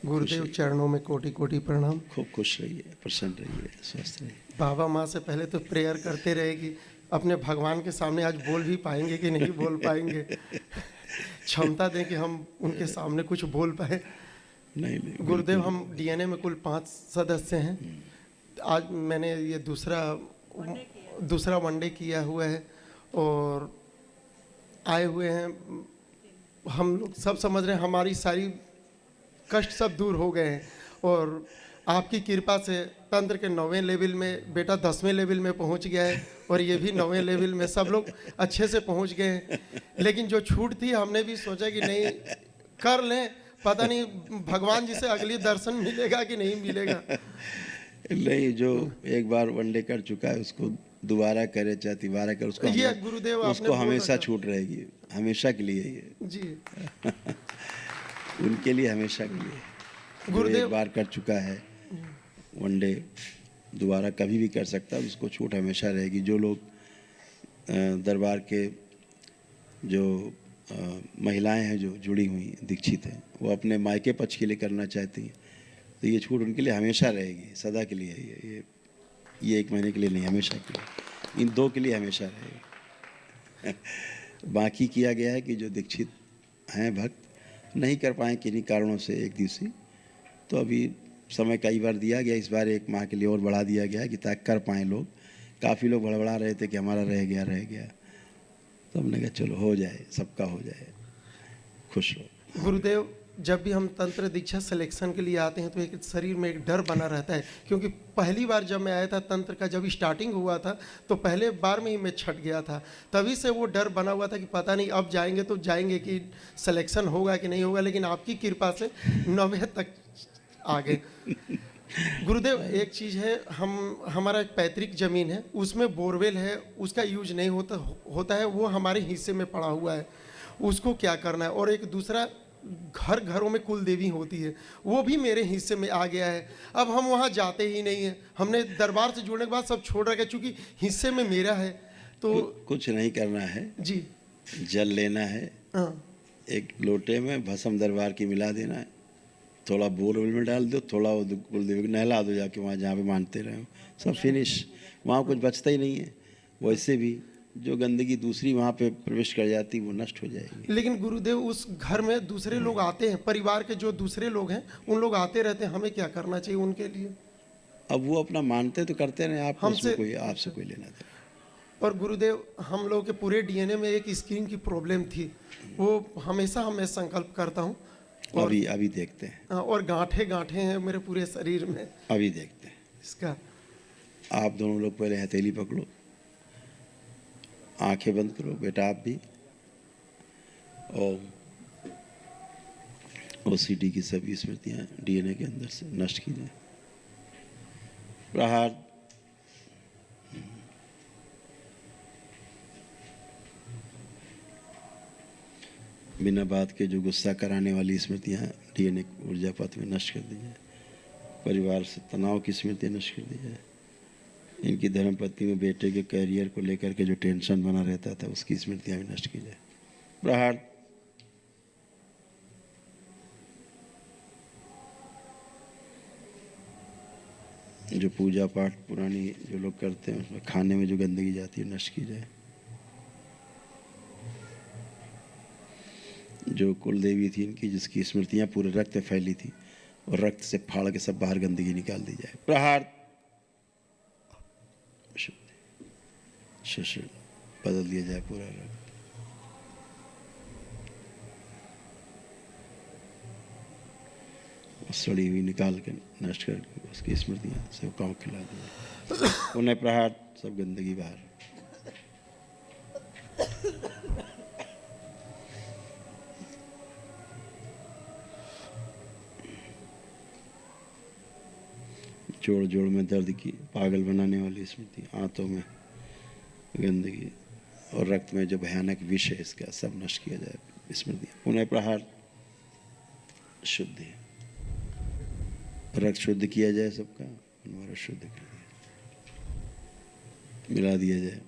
गुरुदेव चरणों में कोटि कोटि प्रणाम। खूब खुश रहिए, प्रसन्न रहिए, स्वस्थ रहिए। बाबा माँ से पहले तो प्रेयर करते रहे कि अपने भगवान के सामने आज बोल भी पाएंगे कि नहीं बोल पाएंगे। क्षमता दें कि हम उनके सामने कुछ बोल पाए। नहीं गुरुदेव, हम डीएनए में कुल 5 सदस्य हैं। आज मैंने ये दूसरा वनडे किया हुआ है और आए हुए हैं। हम लोग सब समझ रहे हैं हमारी सारी कष्ट सब दूर हो गए हैं और आपकी कृपा से तंत्र के 9वें लेवल में बेटा 10वें लेवल में पहुंच गया है और ये भी 9वें लेवल में, सब लोग अच्छे से पहुंच गए हैं। लेकिन जो छूट थी हमने भी सोचा कि नहीं कर लें, पता नहीं भगवान जी से अगली दर्शन मिलेगा कि नहीं मिलेगा। नहीं, जो एक बार वनडे कर चुका है उसको दोबारा करे चाहे तिबारा करे, उसको ये गुरुदेव उसको हमेशा छूट रहेगी, हमेशा के लिए ये जी। उनके लिए हमेशा के लिए। गुरुदेव एक बार कर चुका है वनडे, दोबारा कभी भी कर सकता है, उसको छूट हमेशा रहेगी। जो लोग दरबार के जो महिलाएं हैं जो जुड़ी हुई दीक्षित हैं, वो अपने मायके पक्ष के लिए करना चाहती हैं तो ये छूट उनके लिए हमेशा रहेगी, सदा के लिए। ये 1 महीने के लिए नहीं, हमेशा के लिए, इन 2 के लिए हमेशा रहेगी। बाकी किया गया है कि जो दीक्षित हैं भक्त नहीं कर पाए किन्हीं कारणों से एक दिवसीय, तो अभी समय कई बार दिया गया, इस बार 1 माह के लिए और बढ़ा दिया गया कि ताकि कर पाएँ लोग। काफ़ी लोग बड़बड़ा रहे थे कि हमारा रह गया, तो हमने कहा चलो हो जाए, सबका हो जाए, खुश रहो। गुरुदेव, जब भी हम तंत्र दीक्षा सिलेक्शन के लिए आते हैं तो एक शरीर में एक डर बना रहता है, क्योंकि पहली बार जब मैं आया था तंत्र का, जब स्टार्टिंग हुआ था तो पहले बार में ही मैं छट गया था। तभी से वो डर बना हुआ था कि पता नहीं अब जाएंगे तो जाएंगे कि सिलेक्शन होगा कि नहीं होगा, लेकिन आपकी कृपा से 9वें तक आ गए। गुरुदेव, एक चीज़ है, हमारा एक पैतृक ज़मीन है, उसमें बोरवेल है, उसका यूज नहीं होता है, वो हमारे हिस्से में पड़ा हुआ है, उसको क्या करना है। और एक दूसरा, घरों में कुल देवी होती है, वो भी मेरे हिस्से में आ गया है। अब हम वहाँ जाते ही नहीं हैं। हमने दरबार से जुड़ने के बाद सब छोड़ रखा, चूँकि हिस्से में मेरा है। तो कुछ नहीं करना है जी, जल लेना है, हाँ, एक लोटे में भस्म दरबार की मिला देना है, थोड़ा बोरवेल में डाल दो, थोड़ा वो कुलदेवी को नहला दो जाके वहाँ जहाँ पे मानते रहे हो, सब फिनिश। वहाँ कुछ बचता ही नहीं है। वैसे भी जो गंदगी दूसरी वहाँ पे प्रवेश कर जाती वो नष्ट हो जाएगी। लेकिन गुरुदेव, उस घर में दूसरे लोग आते हैं, परिवार के जो दूसरे लोग हैं उन लोग आते रहते हैं, हमें क्या करना चाहिए उनके लिए? अब वो अपना मानते तो करते रहे, आप हमसे आपसे कोई लेना देना। और गुरुदेव, हम लोग के पूरे डीएनए में एक स्किन की प्रॉब्लम थी, वो हमेशा मैं संकल्प करता हूँ। और अभी देखते हैं। और गांठे हैं मेरे पूरे शरीर में, अभी देखते हैं इसका। आप दोनों लोग पहले हथेली पकड़ो, आंखें बंद करो बेटा, आप भी। और ओसीडी की सभी स्मृतियां डीएनए के अंदर से नष्ट की जाए। प्रहार। बिना बात के जो गुस्सा कराने वाली स्मृतियां डीएनए ऊर्जा पथ में नष्ट कर दी जाए। परिवार से तनाव की स्मृतियां नष्ट कर दी जाए। इनकी धर्मपत्नी में बेटे के कैरियर को लेकर के जो टेंशन बना रहता था उसकी स्मृतियां भी नष्ट की जाए। प्रहार। जो पूजा पाठ पुरानी जो लोग करते हैं उसमें खाने में जो गंदगी जाती है नष्ट की जाए। जो कुल देवी थी इनकी, जिसकी स्मृतियां पूरे रक्त में फैली थी, और रक्त से फाड़ के सब बाहर गंदगी निकाल दी जाए। प्रहार। शुद्ध बदल दिया जाए पूरा रंग। सड़ी हुई निकाल के नष्ट करके उसकी स्मृतियां सब गाँव खिला दिया। उन्हें प्रहार, सब गंदगी बाहर। जोड़ जोड़ में दर्द की पागल बनाने वाली स्मृति, आंतों में गंदगी और रक्त में जो भयानक विष है इसका सब नष्ट किया जाए स्मृति। पुनः प्रहार। शुद्धि, रक्त शुद्ध किया जाए सबका, हमारा शुद्ध कर दिया, मिला दिया जाए।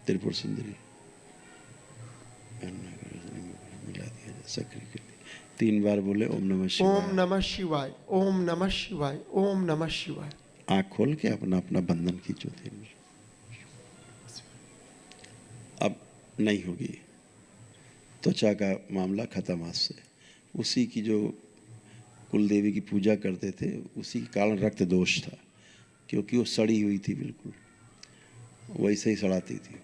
त्रिपुर सुंदरी मिला दिया जाए, सक्रिय कर दिया। 3 बार बोले ओम नमः शिवाय। ओम नमः शिवाय, ओम नमः शिवाय, ओम नमः शिवाय। आँख खोल के अपना अपना बंधन खींचो 3 बार। अब नहीं होगी, त्वचा का मामला खत्म आज से। उसी की जो कुल देवी की पूजा करते थे उसी के कारण रक्त दोष था, क्योंकि वो सड़ी हुई थी, बिल्कुल वैसे ही सड़ाती थी।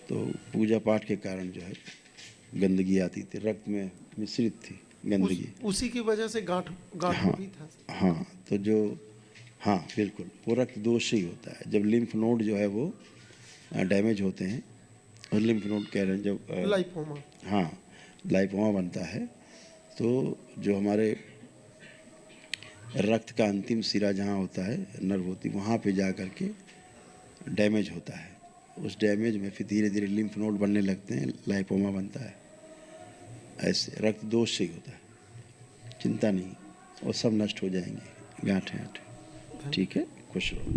तो पूजा पाठ के कारण जो है गंदगी आती थी, रक्त में मिश्रित थी गंदगी। उसी की वजह से गांठ हाँ भी था। हाँ, तो जो हाँ बिल्कुल वो रक्त दोष ही होता है। जब लिम्फ नोड जो है वो डैमेज होते हैं, और लिम्फ नोड कह रहे हैं जब लाइपोमा, हाँ लाइपोमा बनता है, तो जो हमारे रक्त का अंतिम सिरा जहाँ होता है, नर्व होती, वहाँ पे जा कर के डैमेज होता है। उस डैमेज में फिर धीरे धीरे लिम्फ नोड बनने लगते हैं, लाइपोमा बनता है। ऐसे रक्त दोष से ही होता है, चिंता नहीं, वो सब नष्ट हो जाएंगे गांठें आठें। ठीक है, खुश रहो।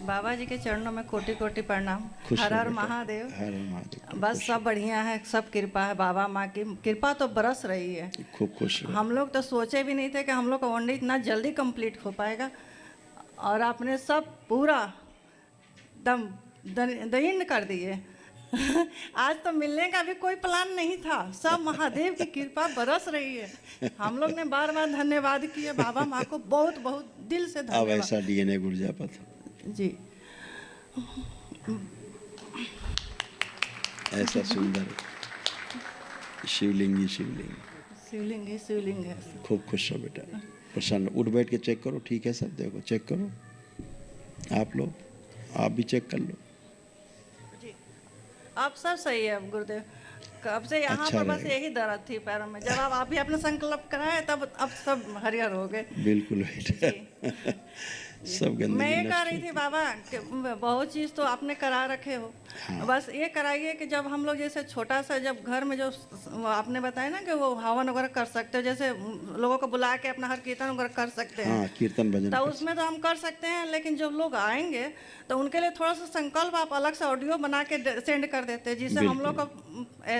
बाबा जी के चरणों में कोटि कोटि प्रणाम। खुश हर रहो हर बेटा। महादेव। हर हर महादेव। बस सब बढ़िया है, सब कृपा है, बाबा माँ की कृपा तो बरस रही है। खूब खुश रहो। हम लोग तो सोचे भी नहीं थे कि हम लोग का वनडे इतना जल्दी कंप्लीट हो पाएगा, और आपने सब पूरा दम दयन कर दिए। आज तो मिलने का भी कोई प्लान नहीं था, सब महादेव की कृपा बरस रही है। हम लोग ने बार बार धन्यवाद किया बाबा माँ को, बहुत बहुत दिल से अब धन्यवाद। ऐसा डीएनए गुर्जापत जी, ऐसा सुंदर शिवलिंग ही शिवलिंग। शिवलिंग है, शिवलिंग है। खूब खुश हो बेटा, प्रसन्न। उठ बैठ के चेक करो, ठीक है सब, देखो चेक करो। आप लोग आप भी चेक कर लो। जी, आप सब सही है गुरुदेव। कब से यहाँ अच्छा पर बस रहेगा। यही दर्द थी पैरों में, जब आप भी अपने संकल्प कराए तब अब सब हरियर हो गए। बिल्कुल बेटा, सब गंदगी मैं ये नष्ट कह हो रही थी बाबा कि बहुत चीज़ तो आपने करा रखे हो, बस ये कराइए कि जब हम लोग जैसे छोटा सा जब घर में जो आपने बताया ना कि वो हवन वगैरह कर सकते हो, जैसे लोगों को बुला के अपना हर कीर्तन वगैरह कर सकते हैं। हाँ, कीर्तन भजन तो कर उसमें तो हम कर सकते हैं, लेकिन जब लोग आएंगे तो उनके लिए थोड़ा सा संकल्प आप अलग से ऑडियो बना के सेंड कर देते हैं, जिससे हम लोग को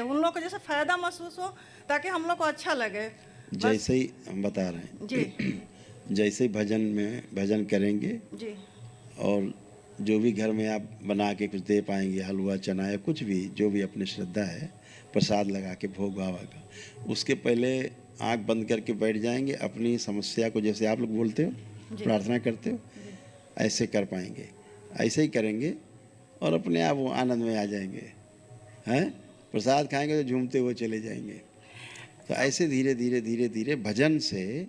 उन लोग को जैसे फायदा महसूस हो, ताकि हम लोग को अच्छा लगे। जैसे ही हम बता रहे हैं जी जैसे ही भजन में भजन करेंगे, जी, और जो भी घर में आप बना के कुछ दे पाएंगे, हलवा चना या कुछ भी, जो भी अपनी श्रद्धा है, प्रसाद लगा के भोग बाबा का, उसके पहले आंख बंद करके बैठ जाएंगे। अपनी समस्या को जैसे आप लोग बोलते हो, प्रार्थना करते हो, ऐसे कर पाएंगे। ऐसे ही करेंगे और अपने आप वो आनंद में आ जाएंगे। हैं, प्रसाद खाएंगे तो झूमते हुए चले जाएंगे। तो ऐसे धीरे धीरे धीरे धीरे भजन से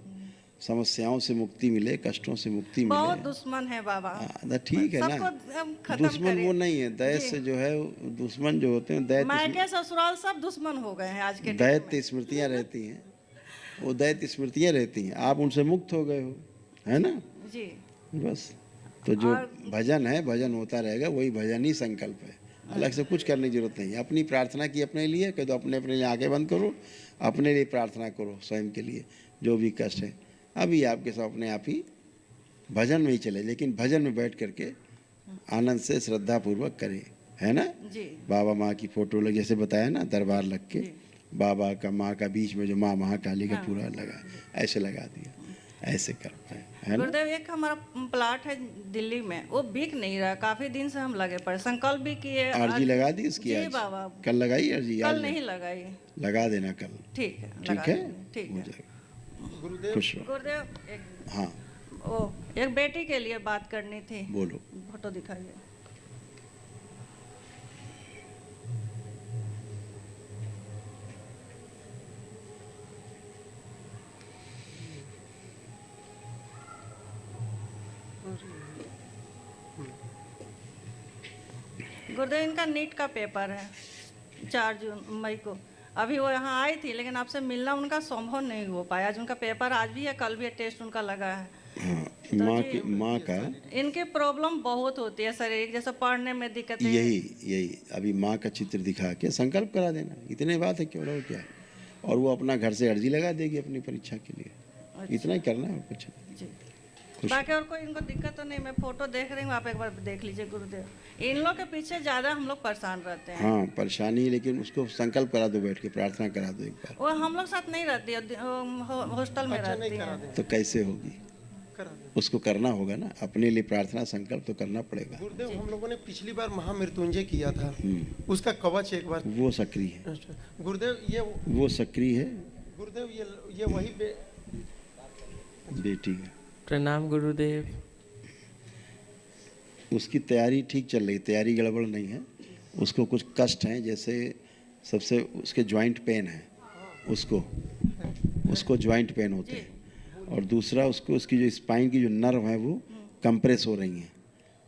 समस्याओं से मुक्ति मिले, कष्टों से मुक्ति मिले। बहुत दुश्मन है बाबा। हाँ, तो ठीक है ना, सबको खत्म दुश्मन करिए। वो नहीं है, दैत से जो है दुश्मन जो होते हैं, मायके ससुराल सब दुश्मन हो गए हैं आज के टाइम में। दैत्य स्मृतियाँ रहती हैं, वो दैत्य स्मृतियाँ रहती हैं। आप उनसे मुक्त हो गए हो, है ना। जी, बस, तो जो भजन है, भजन होता रहेगा, वही भजन ही संकल्प है। अलग से कुछ करने की जरूरत नहीं है। अपनी प्रार्थना की अपने लिए, कह दो अपने अपने लिए आंखें बंद करो, अपने लिए प्रार्थना करो, स्वयं के लिए जो भी कष्ट है। अभी आपके सब अपने आप ही भजन में ही चले, लेकिन भजन में बैठ करके आनंद से श्रद्धा पूर्वक करें, है ना। जी, बाबा माँ की फोटो लग, जैसे बताया ना, दरबार लग के बाबा का, माँ का, बीच में जो माँ महाकाली का पूरा लगा, ऐसे लगा दिया, ऐसे कर पाए, है ना। गुरुदेव एक हमारा प्लाट है दिल्ली में, वो बिक नहीं रहा, काफी दिन से हम लगे पड़े, संकल्प भी किए। अर्जी लगा दी इसकी? जी आज बाबा, कल लगाई अर्जी? कल आज नहीं लगाई। लगा देना कल, ठीक है, ठीक लगा है, देंगे, ठीक हो है। जाएगा। गुरुदेव, खुश रहो। गुरुदेव एक हाँ ओ एक बेटी के लिए बात करनी थी। बोलो। फोटो दिखाइए। गुरुदेव इनका नीट का पेपर है 4 मई को। अभी वो यहाँ आई थी, लेकिन आपसे मिलना उनका संभव नहीं हो पाया। आज उनका पेपर आज भी है, कल भी है, टेस्ट उनका लगा है। हाँ, तो माँ का इनकी प्रॉब्लम बहुत होती है शरीर, जैसे पढ़ने में दिक्कतें। यही अभी माँ का चित्र दिखा के संकल्प करा देना, इतने बात है, क्यों और क्या है। और वो अपना घर से अर्जी लगा देगी अपनी परीक्षा के लिए। अच्छा। इतना ही करना है, कुछ नहीं। जी, बाकी और कोई इनको दिक्कत तो नहीं। मैं फोटो देख रही हूँ, आप एक बार देख लीजिए गुरुदेव। इन लोग के पीछे ज़्यादा हम लोग परेशान रहते हैं। हाँ परेशानी है, लेकिन उसको संकल्प करा दो, बैठ के प्रार्थना करा दो एक बार। वो हम लोग साथ नहीं रहती है, हॉस्टल में अच्छा नहीं रहती करा है। दें, तो कैसे होगी? करा दें। उसको करना होगा ना, अपने लिए प्रार्थना संकल्प तो करना पड़ेगा। गुरुदेव हम लोगों ने पिछली बार महामृत्युंजय किया था, उसका कवच एक बार। वो सक्रिय है, अच्छा, गुरुदेव ये वो सक्रिय है, गुरुदेव ये वही बेटी है। प्रणाम गुरुदेव। उसकी तैयारी ठीक चल रही, तैयारी गड़बड़ नहीं है। उसको कुछ कष्ट हैं, जैसे सबसे उसके जॉइंट पेन है, उसको जॉइंट पेन होते हैं, और दूसरा उसको उसकी जो स्पाइन की जो नर्व है वो कंप्रेस हो रही हैं,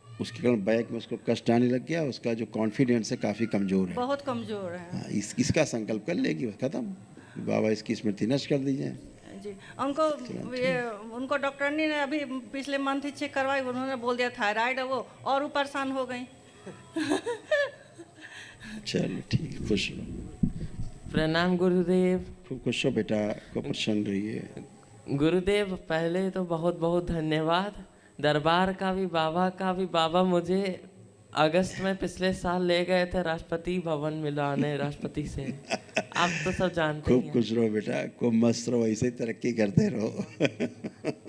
उसके कारण बैक में उसको कष्ट आने लग गया। उसका जो कॉन्फिडेंस है काफ़ी कमज़ोर है, बहुत कमजोर है। हाँ, इसका संकल्प कर लेगी, बस खत्म। बाबा इसकी स्मृति नष्ट कर दीजिए। जी उनको डॉक्टरनी ने अभी पिछले मंथ ही चेक करवाई, उन्होंने बोल दिया थायराइड है वो, और वो परेशान हो गई। चलो ठीक है, खुश रहो। प्रणाम गुरुदेव। खूब खुश रहो बेटा, को प्रसन्न रहिए। गुरुदेव पहले तो बहुत बहुत धन्यवाद दरबार का भी, बाबा का भी। बाबा मुझे अगस्त में पिछले साल ले गए थे राष्ट्रपति भवन मिलाने, राष्ट्रपति से। आप तो सब जानते खूब हैं। खुश रहो बेटा, खूब मस्त रहो, ऐसे ही तरक्की करते रहो।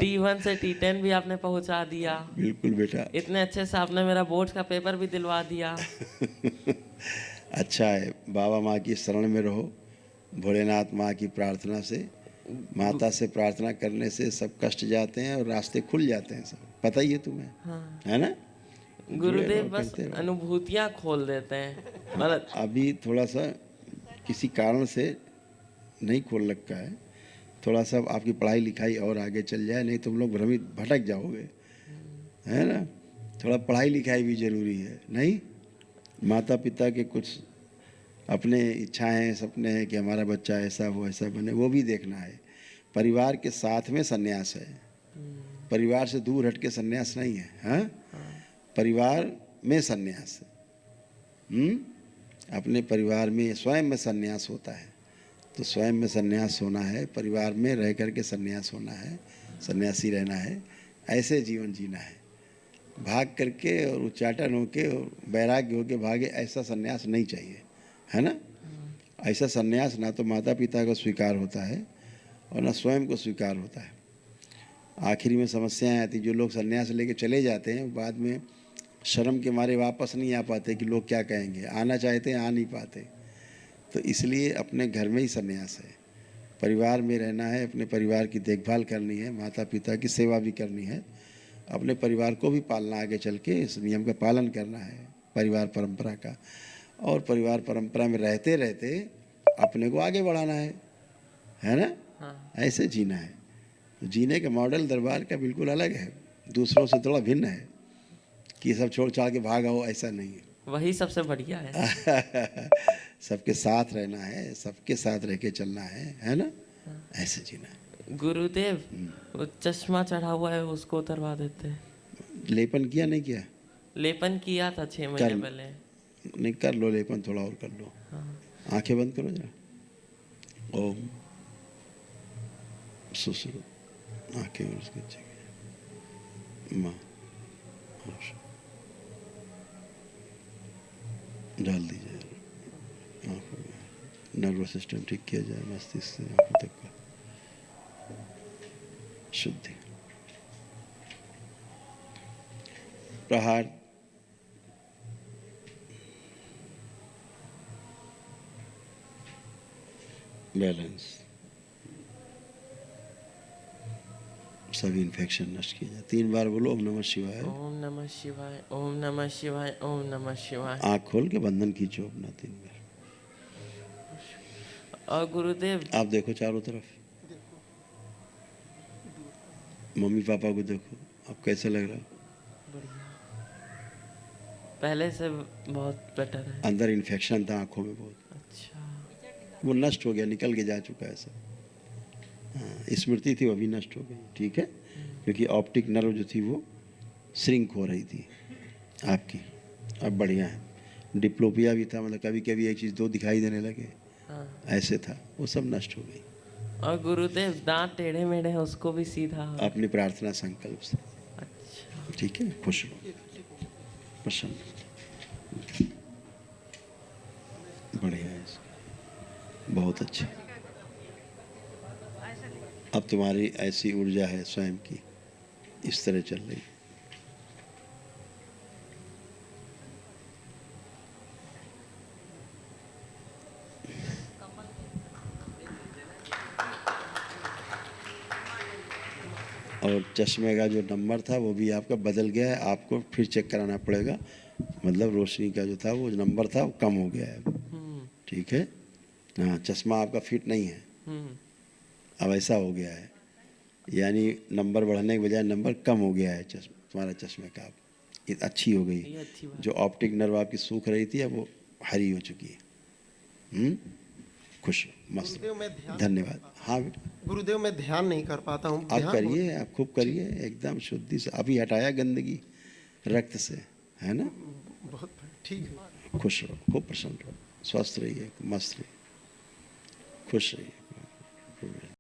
T1 से T10 भी आपने पहुंचा दिया। बिल्कुल बेटा, इतने अच्छे से आपने मेरा बोर्ड का पेपर भी दिलवा दिया। अच्छा है। बाबा माँ की शरण में रहो, भोलेनाथ माँ की प्रार्थना से, माता से प्रार्थना करने से सब कष्ट जाते हैं और रास्ते खुल जाते हैं, सब पता ही है तुम्हें। हाँ। है ना गुरुदेव बस अनुभूतियाँ खोल देते हैं, मतलब अभी थोड़ा सा किसी कारण से नहीं खोल रखा है, थोड़ा सा आपकी पढ़ाई लिखाई और आगे चल जाए, नहीं तुम लोग भ्रमित भटक जाओगे, है ना। थोड़ा पढ़ाई लिखाई भी ज़रूरी है, नहीं। माता पिता के कुछ अपने इच्छाएं सपने हैं कि हमारा बच्चा ऐसा हो ऐसा बने, वो भी देखना है। परिवार के साथ में सन्यास है, परिवार से दूर हट के सन्यास नहीं है। हाँ, परिवार में सन्यास है। अपने परिवार में स्वयं में सन्यास होता है, तो स्वयं में सन्यास होना है, परिवार में रह कर के सन्यास होना है, सन्यासी रहना है, ऐसे जीवन जीना है। भाग करके और उच्चाटन होके और वैराग्य होके भागे, ऐसा सन्यास नहीं चाहिए, है ना। ऐसा सन्यास ना तो माता पिता को स्वीकार होता है और ना स्वयं को स्वीकार होता है। आखिरी में समस्याएं आती, जो लोग सन्यास लेके चले जाते हैं बाद में शर्म के मारे वापस नहीं आ पाते कि लोग क्या कहेंगे, आना चाहते हैं आ नहीं पाते। तो इसलिए अपने घर में ही सन्यास है, परिवार में रहना है, अपने परिवार की देखभाल करनी है, माता पिता की सेवा भी करनी है, अपने परिवार को भी पालना, आगे चल के इस नियम का पालन करना है, परिवार परंपरा का। और परिवार परंपरा में रहते रहते अपने को आगे बढ़ाना है ना। हाँ। ऐसे जीना है। तो जीने का मॉडल दरबार का बिल्कुल अलग है, दूसरों से थोड़ा भिन्न है कि सब छोड़ छाड़ के भाग आओ, ऐसा नहीं है। वही सबसे बढ़िया है। सबके साथ रहना है, सबके साथ रह के चलना है ना। ऐसे जीना है। गुरुदेव वो चश्मा चढ़ा हुआ है उसको उतरवा देते हैं। लेपन किया नहीं किया? लेपन किया था 6 महीने पहले। नहीं, कर लो लेपन, थोड़ा और कर लो। हाँ। आंखें बंद करो जरा, ओम सुश्रु, आंखें और उसके जगह माँ डाल दी जाए आँखों में, नर्वस सिस्टम ठीक किया जाए, मस्तिष्क से आँखों तक का शुद्धि। प्रहार बैलेंस, सभी इन्फेक्शन नष्ट किया जाए। 3 बार बोलो ओम नमः शिवाय। ओम नमः शिवाय, ओम नमः शिवाय, ओम नमः शिवाय। आँख खोल के बंधन खींचो अपना 3 बार। और गुरुदेव आप देखो चारों तरफ, मम्मी पापा को देखो, आप कैसा लग रहा? पहले से बहुत बेटर है। अंदर इन्फेक्शन था आँखों में बहुत, अच्छा। वो नष्ट हो गया, निकल के जा चुका है सब। हाँ, स्मृति थी वो भी नष्ट हो गई, ठीक है, क्योंकि ऑप्टिक नर्व जो थी वो श्रिंक हो रही थी आपकी, अब बढ़िया है। डिप्लोपिया भी था, मतलब कभी कभी एक चीज़ 2 दिखाई देने लगे, हाँ। ऐसे था, वो सब नष्ट हो गई। और गुरुदेव दांत टेढ़े मेढ़े हैं उसको भी सीधा। अपनी प्रार्थना संकल्प से ठीक है, खुश रहो, प्रसन्न, बढ़िया है, बहुत अच्छे। अब तुम्हारी ऐसी ऊर्जा है स्वयं की, इस तरह चल रही। और चश्मे का जो नंबर था वो भी आपका बदल गया है, आपको फिर चेक कराना पड़ेगा। मतलब रोशनी का जो था वो नंबर था वो कम हो गया है, ठीक है। हाँ, चश्मा आपका फिट नहीं है, अब ऐसा हो गया है, यानी नंबर बढ़ने के बजाय नंबर कम हो गया है तुम्हारा चश्मे का। अब ये अच्छी हो गई, जो ऑप्टिक नर्व आपकी सूख रही थी अब वो हरी हो चुकी है। खुश, मस्त, गुरुदेव मैं ध्यान, धन्यवाद। हाँ बेटा, गुरुदेव मैं ध्यान नहीं कर पाता हूँ। आप ध्यान करिए, आप खूब करिए, एकदम शुद्धि से। अभी हटाया गंदगी रक्त से, है ना। बहुत ठीक है। खुश रहो, खूब प्रसन्न रहो, स्वस्थ रहिए, मस्त रहिए, खुश रहिए।